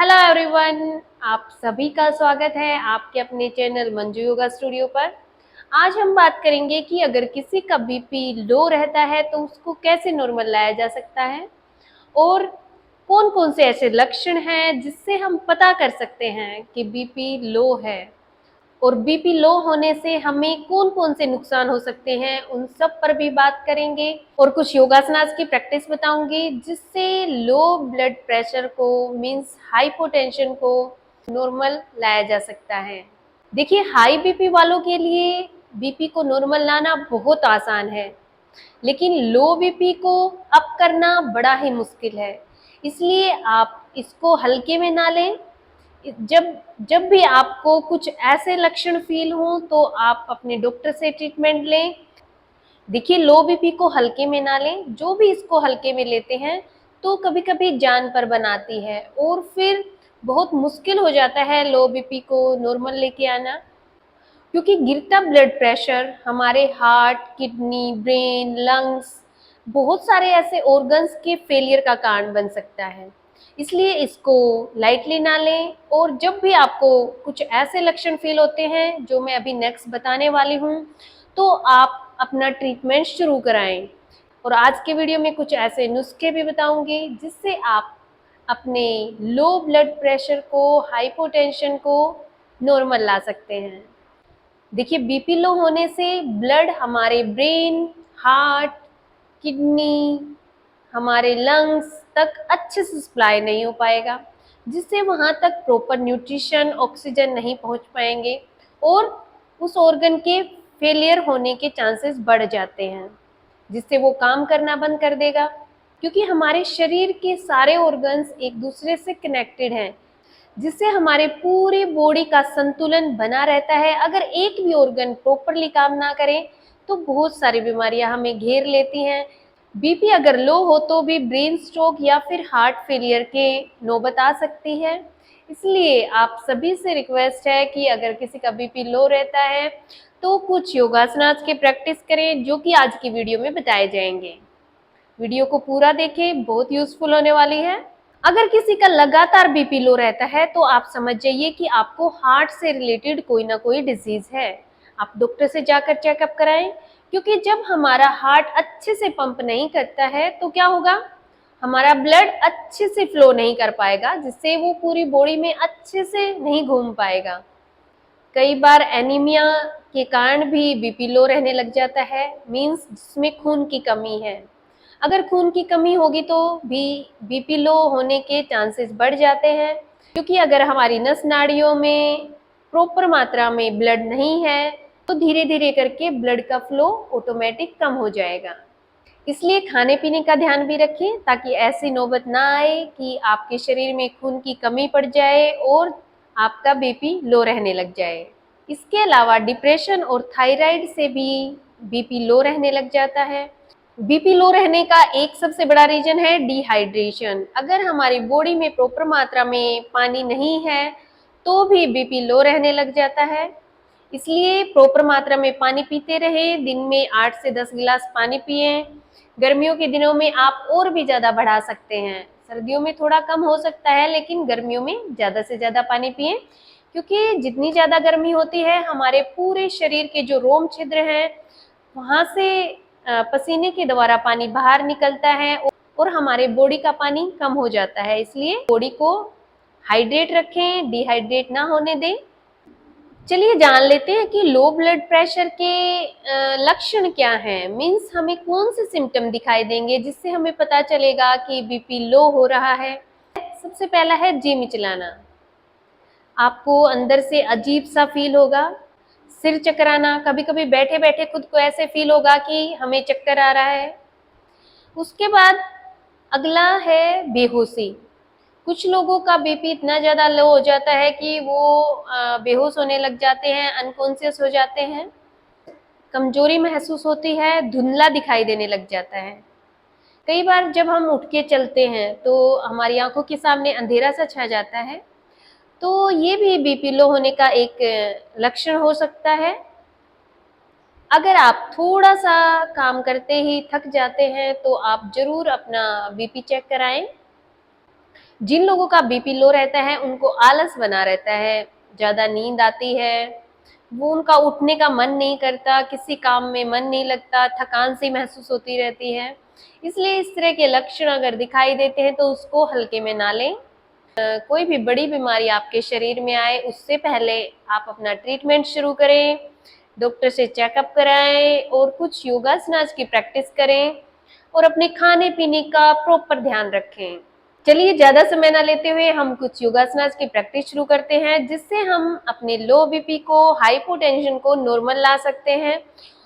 Hello everyone, आप सभी का स्वागत है आपके अपने चैनल मंजू योगा स्टूडियो पर। आज हम बात करेंगे कि अगर किसी का बीपी लो रहता है तो उसको कैसे नॉर्मल लाया जा सकता है और कौन-कौन से ऐसे लक्षण हैं जिससे हम पता कर सकते हैं कि बीपी लो है और बीपी लो होने से हमें कौन-कौन से नुकसान हो सकते हैं, उन सब पर भी बात करेंगे और कुछ योगासनास की प्रैक्टिस बताऊंगी जिससे लो ब्लड प्रेशर को मींस हाइपोटेंशन को नॉर्मल लाया जा सकता है। देखिए, हाई बीपी वालों के लिए बीपी को नॉर्मल लाना बहुत आसान है, लेकिन लो बीपी को अप करना बड़ा ही मुश्किल है। इसलिए आप इसको हल्के में ना लें। जब जब भी आपको कुछ ऐसे लक्षण फील हों तो आप अपने डॉक्टर से ट्रीटमेंट लें। देखिए, लो बीपी को हल्के में ना लें। जो भी इसको हल्के में लेते हैं तो कभी-कभी जान पर बनाती है और फिर बहुत मुश्किल हो जाता है लो बीपी को नॉर्मल लेके आना, क्योंकि गिरता ब्लड प्रेशर हमारे हार्ट, किडनी, ब्रेन, लंग्स, बहुत सारे ऐसे ऑर्गन्स के फेलियर का कारण बन सकता है। इसलिए इसको लाइटली ना लें और जब भी आपको कुछ ऐसे लक्षण फील होते हैं जो मैं अभी नेक्स्ट बताने वाली हूँ, तो आप अपना ट्रीटमेंट शुरू कराएं। और आज के वीडियो में कुछ ऐसे नुस्खे भी बताऊंगी जिससे आप अपने लो ब्लड प्रेशर को, हाइपोटेंशन को नॉर्मल ला सकते हैं। देखिए, बीपी लो होने से ब्लड हमारे ब्रेन, हार्ट, किडनी, हमारे लंग्स तक अच्छे से सप्लाई नहीं हो पाएगा, जिससे वहाँ तक प्रॉपर न्यूट्रिशन, ऑक्सीजन नहीं पहुँच पाएंगे और उस ऑर्गन के फेलियर होने के चांसेस बढ़ जाते हैं, जिससे वो काम करना बंद कर देगा। क्योंकि हमारे शरीर के सारे ऑर्गन्स एक दूसरे से कनेक्टेड हैं, जिससे हमारे पूरी बॉडी का संतुलन बना रहता है। अगर एक भी ऑर्गन प्रॉपरली काम ना करे तो बहुत सारी बीमारियां हमें घेर लेती हैं। बीपी अगर लो हो तो भी ब्रेन स्ट्रोक या फिर हार्ट फेलियर के नौबत आ सकती है। इसलिए आप सभी से रिक्वेस्ट है कि अगर किसी का बीपी लो रहता है तो कुछ योगासनास की प्रैक्टिस करें, जो कि आज की वीडियो में बताए जाएंगे। वीडियो को पूरा देखें, बहुत यूजफुल होने वाली है। अगर किसी का लगातार बीपी लो रहता है तो आप समझ जाइए कि आपको हार्ट से रिलेटेड कोई ना कोई डिजीज है। आप डॉक्टर से जाकर चेकअप कराएं, क्योंकि जब हमारा हार्ट अच्छे से पंप नहीं करता है तो क्या होगा, हमारा ब्लड अच्छे से फ्लो नहीं कर पाएगा, जिससे वो पूरी बॉडी में अच्छे से नहीं घूम पाएगा। कई बार एनीमिया के कारण भी बीपी लो रहने लग जाता है, मींस जिसमें खून की कमी है। अगर खून की कमी होगी तो भी बीपी लो होने के चांसेस बढ़ जाते हैं, क्योंकि अगर हमारी नस नाड़ियों में प्रॉपर मात्रा में ब्लड नहीं है तो धीरे धीरे करके ब्लड का फ्लो ऑटोमेटिक कम हो जाएगा। इसलिए खाने पीने का ध्यान भी रखें ताकि ऐसी नौबत ना आए कि आपके शरीर में खून की कमी पड़ जाए और आपका बीपी लो रहने लग जाए। इसके अलावा डिप्रेशन और थायराइड से भी बीपी लो रहने लग जाता है। बीपी लो रहने का एक सबसे बड़ा रीजन है डिहाइड्रेशन। अगर हमारी बॉडी में प्रॉपर मात्रा में पानी नहीं है तो भी बीपी लो रहने लग जाता है। इसलिए प्रॉपर मात्रा में पानी पीते रहे, दिन में 8 से 10 गिलास पानी पिए। गर्मियों के दिनों में आप और भी ज़्यादा बढ़ा सकते हैं, सर्दियों में थोड़ा कम हो सकता है, लेकिन गर्मियों में ज़्यादा से ज़्यादा पानी पिए, क्योंकि जितनी ज़्यादा गर्मी होती है हमारे पूरे शरीर के जो रोम छिद्र हैं वहाँ से पसीने के द्वारा पानी बाहर निकलता है और हमारे बॉडी का पानी कम हो जाता है। इसलिए बॉडी को हाइड्रेट रखें, डिहाइड्रेट ना होने दें। चलिए जान लेते हैं कि लो ब्लड प्रेशर के लक्षण क्या हैं, मीन्स हमें कौन से सिम्टम दिखाई देंगे जिससे हमें पता चलेगा कि बीपी लो हो रहा है। सबसे पहला है जी मिचलाना। आपको अंदर से अजीब सा फील होगा, सिर चकराना, कभी कभी बैठे बैठे खुद को ऐसे फील होगा कि हमें चक्कर आ रहा है। उसके बाद अगला है बेहोशी। कुछ लोगों का बीपी इतना ज़्यादा लो हो जाता है कि वो बेहोश होने लग जाते हैं, अनकॉन्शियस हो जाते हैं, कमजोरी महसूस होती है, धुंधला दिखाई देने लग जाता है। कई बार जब हम उठ के चलते हैं तो हमारी आंखों के सामने अंधेरा सा छा जाता है, तो ये भी बीपी लो होने का एक लक्षण हो सकता है। अगर आप थोड़ा सा काम करते ही थक जाते हैं तो आप जरूर अपना बीपी चेक कराएं। जिन लोगों का बीपी लो रहता है उनको आलस बना रहता है, ज़्यादा नींद आती है, वो उनका उठने का मन नहीं करता, किसी काम में मन नहीं लगता, थकान सी महसूस होती रहती है। इसलिए इस तरह के लक्षण अगर दिखाई देते हैं तो उसको हल्के में ना लें। कोई भी बड़ी बीमारी आपके शरीर में आए उससे पहले आप अपना ट्रीटमेंट शुरू करें, डॉक्टर से चेकअप कराएं और कुछ योगासनास की प्रैक्टिस करें और अपने खाने पीने का प्रॉपर ध्यान रखें। चलिए ज़्यादा समय ना लेते हुए हम कुछ योगासनास की प्रैक्टिस शुरू करते हैं, जिससे हम अपने लो बीपी को, हाइपोटेंशन को नॉर्मल ला सकते हैं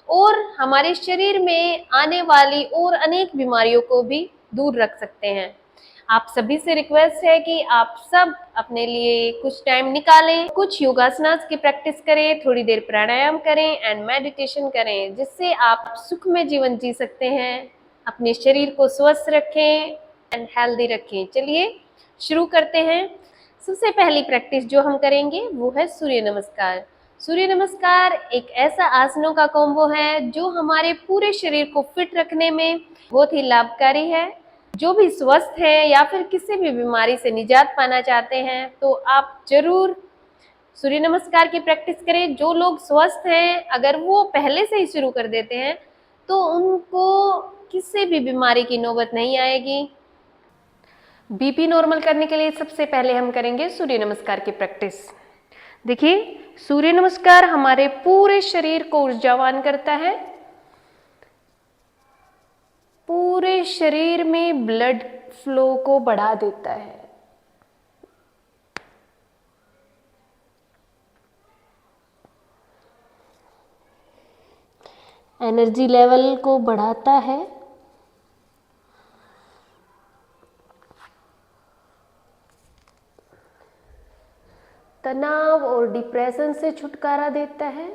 और हमारे शरीर में आने वाली और अनेक बीमारियों को भी दूर रख सकते हैं। आप सभी से रिक्वेस्ट है कि आप सब अपने लिए कुछ टाइम निकालें, कुछ योगासनास की प्रैक्टिस करें, थोड़ी देर प्राणायाम करें एंड मेडिटेशन करें, जिससे आप सुखमय जीवन जी सकते हैं, अपने शरीर को स्वस्थ रखें एंड हेल्दी रखें। चलिए शुरू करते हैं। सबसे पहली प्रैक्टिस जो हम करेंगे वो है सूर्य नमस्कार। सूर्य नमस्कार एक ऐसा आसनों का कॉम्बो है जो हमारे पूरे शरीर को फिट रखने में बहुत ही लाभकारी है। जो भी स्वस्थ है या फिर किसी भी बीमारी से निजात पाना चाहते हैं तो आप जरूर सूर्य नमस्कार की प्रैक्टिस करें। जो लोग स्वस्थ हैं अगर वो पहले से ही शुरू कर देते हैं तो उनको किसी भी बीमारी की नौबत नहीं आएगी। बीपी नॉर्मल करने के लिए सबसे पहले हम करेंगे सूर्य नमस्कार की प्रैक्टिस। देखिए, सूर्य नमस्कार हमारे पूरे शरीर को ऊर्जावान करता है, पूरे शरीर में ब्लड फ्लो को बढ़ा देता है। एनर्जी लेवल को बढ़ाता है। तनाव और डिप्रेशन से छुटकारा देता है।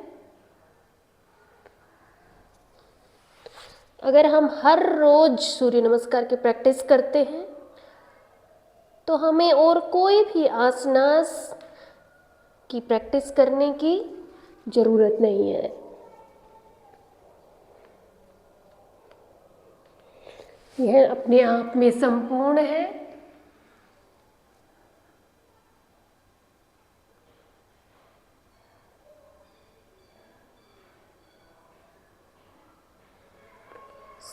अगर हम हर रोज सूर्य नमस्कार की प्रैक्टिस करते हैं तो हमें और कोई भी आसनास की प्रैक्टिस करने की जरूरत नहीं है। यह अपने आप में संपूर्ण है।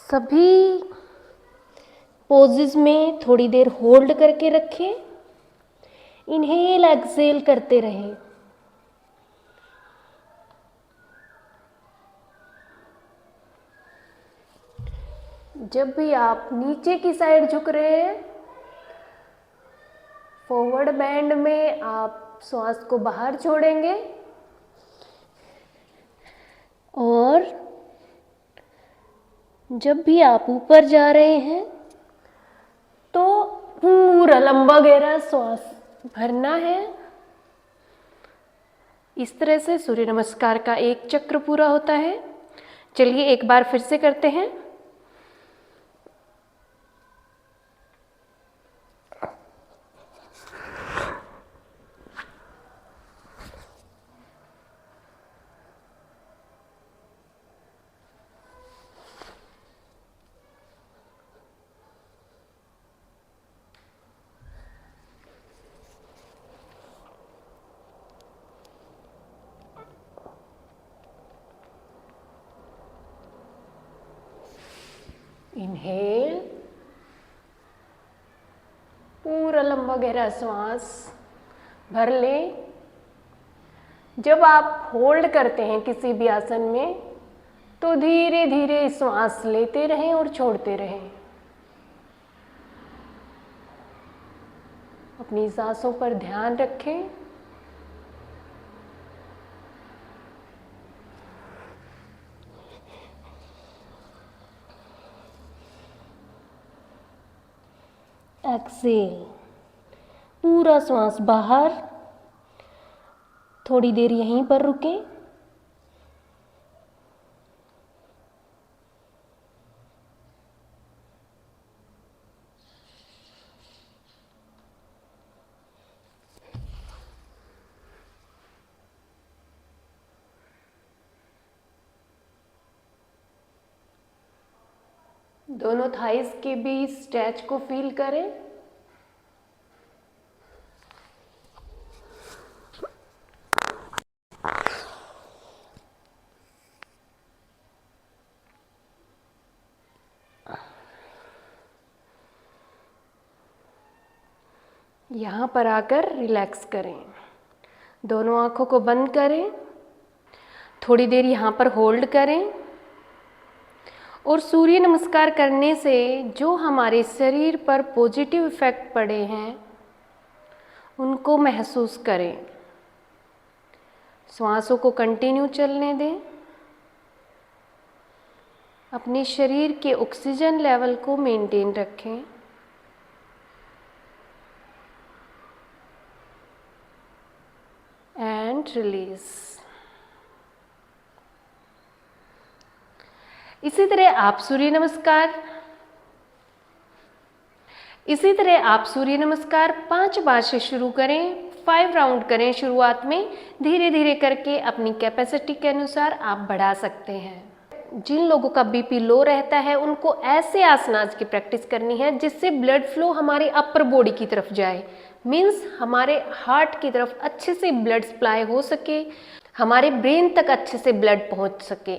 सभी पोजेस में थोड़ी देर होल्ड करके रखें, इनहेल एक्सेल करते रहें। जब भी आप नीचे की साइड झुक रहे हैं, फॉरवर्ड बैंड में आप श्वास को बाहर छोड़ेंगे और जब भी आप ऊपर जा रहे हैं तो पूरा लंबा गहरा श्वास भरना है। इस तरह से सूर्य नमस्कार का एक चक्र पूरा होता है। चलिए एक बार फिर से करते हैं। इनहेल, पूरा लंबा गहरा श्वास भर लें। जब आप होल्ड करते हैं किसी भी आसन में तो धीरे धीरे श्वास लेते रहें और छोड़ते रहें। अपनी सांसों पर ध्यान रखें। एक्सेल, पूरा श्वास बाहर। थोड़ी देर यहीं पर रुकें। दोनों थाइस के बीच स्ट्रेच को फील करें। यहाँ पर आकर रिलैक्स करें। दोनों आँखों को बंद करें, थोड़ी देर यहाँ पर होल्ड करें और सूर्य नमस्कार करने से जो हमारे शरीर पर पॉजिटिव इफ़ेक्ट पड़े हैं उनको महसूस करें। श्वासों को कंटिन्यू चलने दें। अपने शरीर के ऑक्सीजन लेवल को मेंटेन रखें। And release. इसी तरह आप सूर्य नमस्कार 5 बार से शुरू करें। 5 राउंड करें शुरुआत में, धीरे धीरे करके अपनी कैपेसिटी के अनुसार आप बढ़ा सकते हैं। जिन लोगों का बीपी लो रहता है उनको ऐसे आसनास की प्रैक्टिस करनी है जिससे ब्लड फ्लो हमारे अपर बॉडी की तरफ जाए, मीन्स हमारे हार्ट की तरफ अच्छे से ब्लड सप्लाई हो सके, हमारे ब्रेन तक अच्छे से ब्लड पहुंच सके।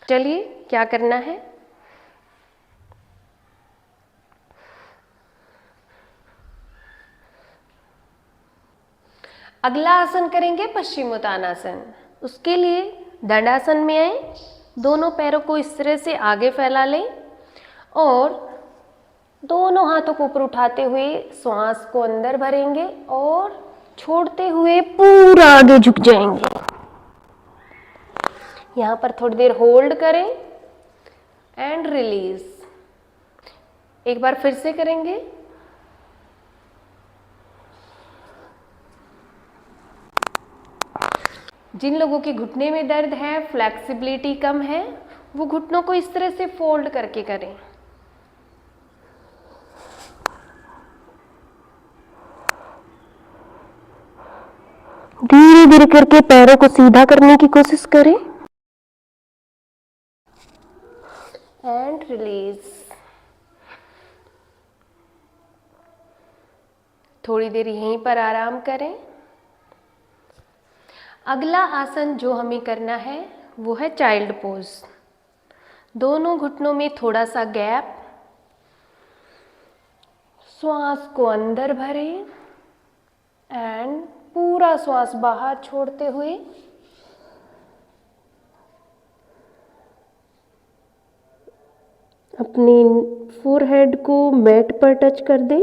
चलिए क्या करना है। अगला आसन करेंगे पश्चिमोत्तानासन। उसके लिए दंडासन में आए, दोनों पैरों को इस तरह से आगे फैला लें और दोनों हाथों को ऊपर उठाते हुए श्वास को अंदर भरेंगे और छोड़ते हुए पूरा आगे झुक जाएंगे। यहाँ पर थोड़ी देर होल्ड करें एंड रिलीज। एक बार फिर से करेंगे। जिन लोगों के घुटने में दर्द है, फ्लेक्सिबिलिटी कम है, वो घुटनों को इस तरह से फोल्ड करके करें। धीरे धीरे करके पैरों को सीधा करने की कोशिश करें एंड रिलीज। थोड़ी देर यहीं पर आराम करें। अगला आसन जो हमें करना है वो है चाइल्ड पोज। दोनों घुटनों में थोड़ा सा गैप, श्वास को अंदर भरें एंड पूरा श्वास बाहर छोड़ते हुए अपनी फोरहेड को मैट पर टच कर दें।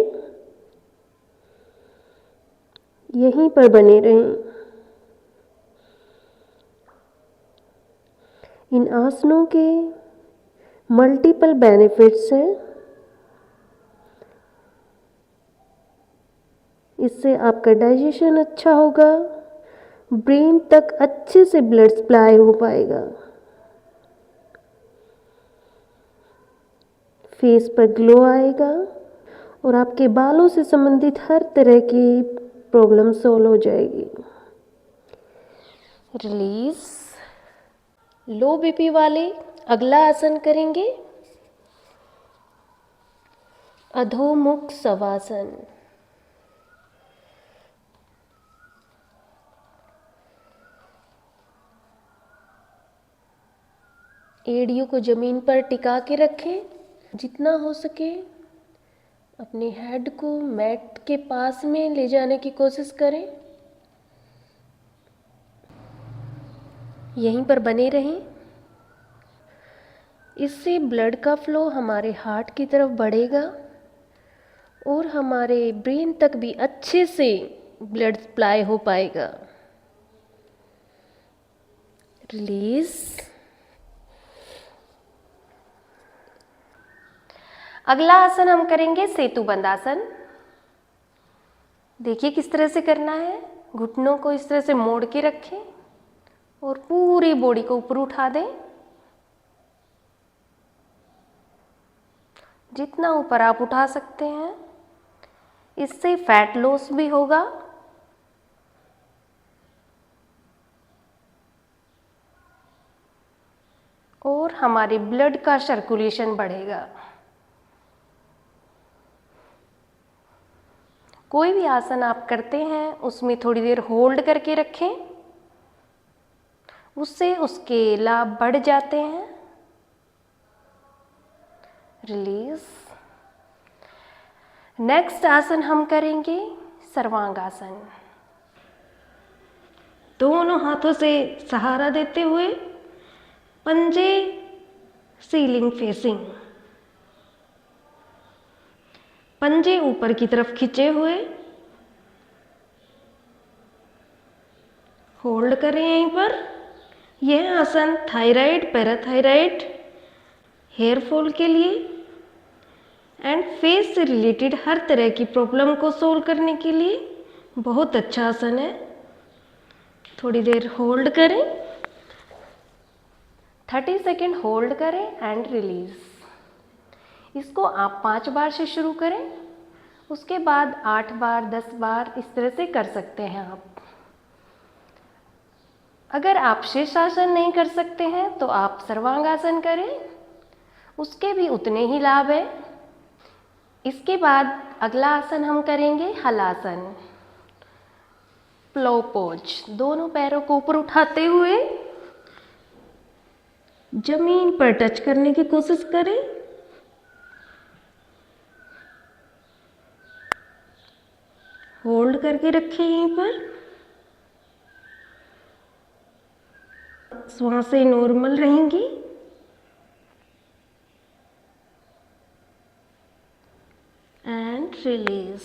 यहीं पर बने रहें। इन आसनों के मल्टीपल बेनिफिट्स हैं। इससे आपका डाइजेशन अच्छा होगा, ब्रेन तक अच्छे से ब्लड सप्लाई हो पाएगा, फेस पर ग्लो आएगा और आपके बालों से संबंधित हर तरह की प्रॉब्लम सॉल्व हो जाएगी। रिलीज। लो बीपी वाले अगला आसन करेंगे अधोमुख शवासन। एड़ियों को जमीन पर टिका के रखें। जितना हो सके अपने हेड को मैट के पास में ले जाने की कोशिश करें। यहीं पर बने रहें। इससे ब्लड का फ्लो हमारे हार्ट की तरफ बढ़ेगा और हमारे ब्रेन तक भी अच्छे से ब्लड सप्लाई हो पाएगा। रिलीज। अगला आसन हम करेंगे सेतु बंधासन। देखिए किस तरह से करना है। घुटनों को इस तरह से मोड़ के रखें और पूरी बॉडी को ऊपर उठा दें। जितना ऊपर आप उठा सकते हैं, इससे फैट लॉस भी होगा और हमारे ब्लड का सर्कुलेशन बढ़ेगा। कोई भी आसन आप करते हैं उसमें थोड़ी देर होल्ड करके रखें उससे उसके लाभ बढ़ जाते हैं। रिलीज। नेक्स्ट आसन हम करेंगे सर्वांगासन। दोनों हाथों से सहारा देते हुए पंजे सीलिंग फेसिंग, पंजे ऊपर की तरफ खींचे हुए होल्ड करें यहीं पर। यह आसन थायराइड, पैराथायराइड, हेयर फॉल के लिए एंड फेस से रिलेटेड हर तरह की प्रॉब्लम को सोल्व करने के लिए बहुत अच्छा आसन है। थोड़ी देर होल्ड करें, 30 सेकेंड होल्ड करें एंड रिलीज। इसको आप 5 बार से शुरू करें, उसके बाद 8 बार 10 बार इस तरह से कर सकते हैं आप। अगर आप शीर्षासन नहीं कर सकते हैं तो आप सर्वांगासन करें, उसके भी उतने ही लाभ है। इसके बाद अगला आसन हम करेंगे हलासन, प्लो पोज। दोनों पैरों को ऊपर उठाते हुए जमीन पर टच करने की कोशिश करें। होल्ड करके रखें यहीं पर। श्वासें नॉर्मल रहेंगी। And release.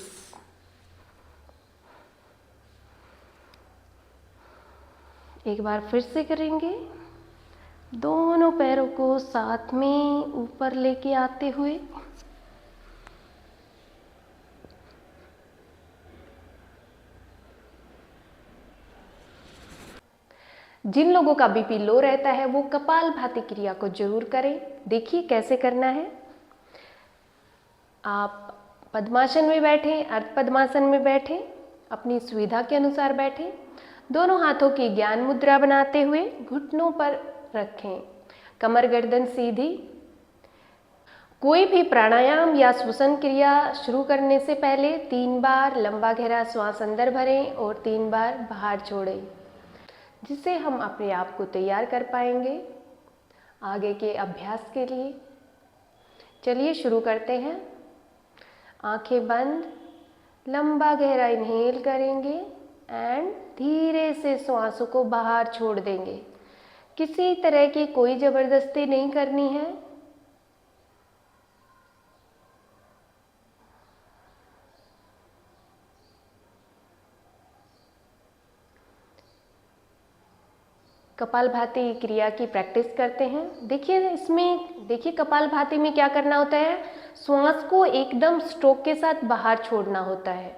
एक बार फिर से करेंगे। दोनों पैरों को साथ में ऊपर लेके आते हुए जिन लोगों का बीपी लो रहता है वो कपालभाति क्रिया को जरूर करें। देखिए कैसे करना है। आप पद्मासन में बैठें, अर्ध पद्मासन में बैठें, अपनी सुविधा के अनुसार बैठें। दोनों हाथों की ज्ञान मुद्रा बनाते हुए घुटनों पर रखें, कमर गर्दन सीधी। कोई भी प्राणायाम या श्वसन क्रिया शुरू करने से पहले 3 बार लंबा गहरा श्वास अंदर भरें और 3 बार बाहर छोड़ें, जिससे हम अपने आप को तैयार कर पाएंगे आगे के अभ्यास के लिए। चलिए शुरू करते हैं। आंखें बंद, लंबा गहरा इनहेल करेंगे एंड धीरे से श्वासों को बाहर छोड़ देंगे। किसी तरह की कोई जबरदस्ती नहीं करनी है। कपालभाति क्रिया की प्रैक्टिस करते हैं। देखिए कपालभाति में क्या करना होता है, श्वास को एकदम स्ट्रोक के साथ बाहर छोड़ना होता है।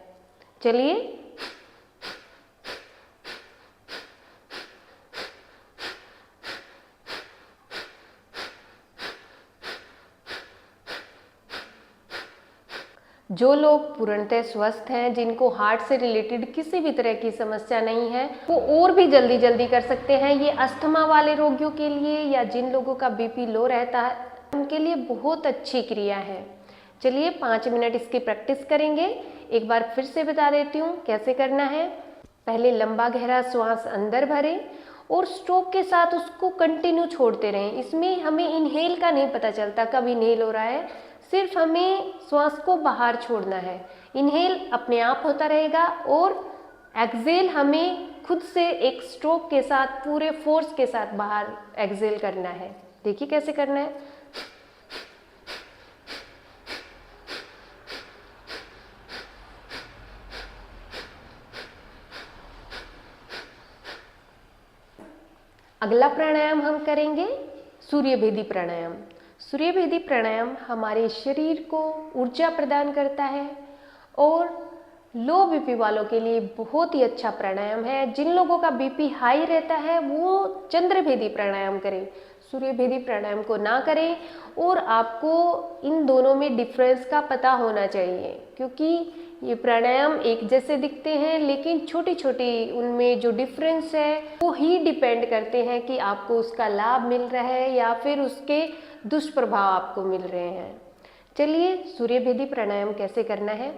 चलिए जो लोग पूर्णतः स्वस्थ हैं, जिनको हार्ट से रिलेटेड किसी भी तरह की समस्या नहीं है, वो और भी जल्दी कर सकते हैं। ये अस्थमा वाले रोगियों के लिए या जिन लोगों का बीपी लो रहता है उनके लिए बहुत अच्छी क्रिया है। चलिए 5 मिनट इसकी प्रैक्टिस करेंगे। एक बार फिर से बता देती हूँ कैसे करना है। पहले लंबा गहरा श्वास अंदर भरें और स्ट्रोक के साथ उसको कंटिन्यू छोड़ते रहें। इसमें हमें इनहेल का नहीं पता चलता कब इनहेल हो रहा है, सिर्फ हमें श्वास को बाहर छोड़ना है। इनहेल अपने आप होता रहेगा और एक्सहेल हमें खुद से एक स्ट्रोक के साथ पूरे फोर्स के साथ बाहर एक्सहेल करना है। देखिए कैसे करना है। अगला प्राणायाम हम करेंगे सूर्यभेदी प्राणायाम। सूर्यभेदी प्राणायाम हमारे शरीर को ऊर्जा प्रदान करता है और लो बीपी वालों के लिए बहुत ही अच्छा प्राणायाम है। जिन लोगों का बीपी हाई रहता है वो चंद्रभेदी प्राणायाम करें, सूर्यभेदी प्राणायाम को ना करें। और आपको इन दोनों में डिफरेंस का पता होना चाहिए, क्योंकि ये प्राणायाम एक जैसे दिखते हैं लेकिन छोटी छोटी उनमें जो डिफरेंस है वो ही डिपेंड करते हैं कि आपको उसका लाभ मिल रहा है या फिर उसके दुष्प्रभाव आपको मिल रहे हैं। चलिए सूर्यभेदी प्राणायाम कैसे करना है।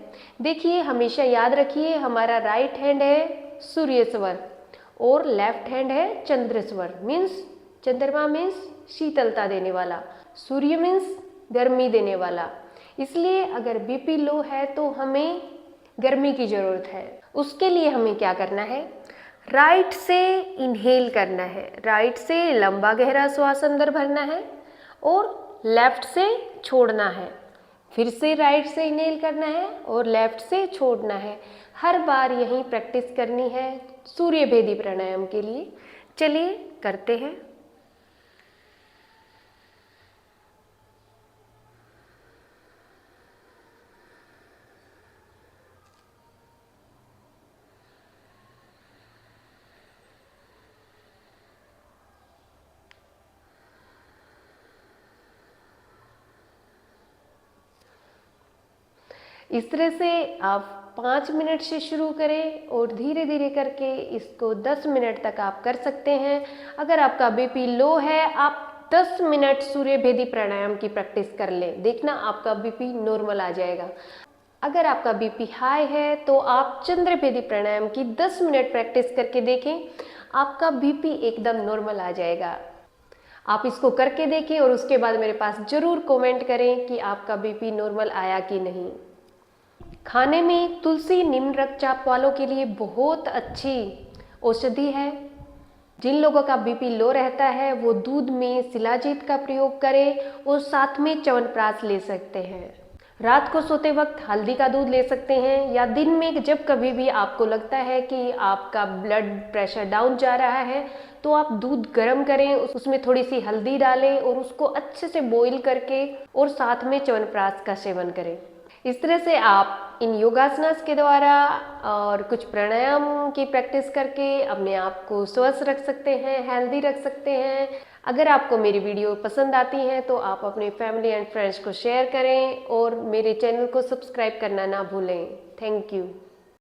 देखिए हमेशा याद रखिए हमारा राइट हैंड है सूर्य स्वर और लेफ्ट हैंड है चंद्रेश्वर, मीन्स चंद्रमा मीन्स शीतलता देने वाला, सूर्य मीन्स गर्मी देने वाला। इसलिए अगर बीपी लो है तो हमें गर्मी की ज़रूरत है। उसके लिए हमें क्या करना है, राइट से इनहेल करना है, राइट से लंबा गहरा श्वास अंदर भरना है और लेफ्ट से छोड़ना है। फिर से राइट से इनहेल करना है और लेफ्ट से छोड़ना है। हर बार यही प्रैक्टिस करनी है सूर्य भेदी प्राणायाम के लिए। चलिए करते हैं। इस तरह से आप 5 मिनट से शुरू करें और धीरे धीरे करके इसको 10 मिनट तक आप कर सकते हैं। अगर आपका बीपी लो है, आप 10 मिनट सूर्य भेदी प्राणायाम की प्रैक्टिस कर लें, देखना आपका बीपी नॉर्मल आ जाएगा। अगर आपका बीपी हाई है तो आप चंद्र भेदी प्राणायाम की 10 मिनट प्रैक्टिस करके देखें, आपका बीपी एकदम नॉर्मल आ जाएगा। आप इसको करके देखें और उसके बाद मेरे पास ज़रूर कमेंट करें कि आपका बीपी नॉर्मल आया कि नहीं। खाने में तुलसी निम्न रक्तचाप वालों के लिए बहुत अच्छी औषधि है। जिन लोगों का बीपी लो रहता है वो दूध में शिलाजीत का प्रयोग करें और साथ में च्यवनप्राश ले सकते हैं। रात को सोते वक्त हल्दी का दूध ले सकते हैं, या दिन में जब कभी भी आपको लगता है कि आपका ब्लड प्रेशर डाउन जा रहा है तो आप दूध गर्म करें, उसमें थोड़ी सी हल्दी डालें और उसको अच्छे से बॉईल करके और साथ में च्यवनप्राश का सेवन करें। इस तरह से आप इन योगासनास के द्वारा और कुछ प्राणायाम की प्रैक्टिस करके अपने आप को स्वस्थ रख सकते हैं, हेल्दी रख सकते हैं। अगर आपको मेरी वीडियो पसंद आती है तो आप अपने फैमिली एंड फ्रेंड्स को शेयर करें और मेरे चैनल को सब्सक्राइब करना ना भूलें। Thank you.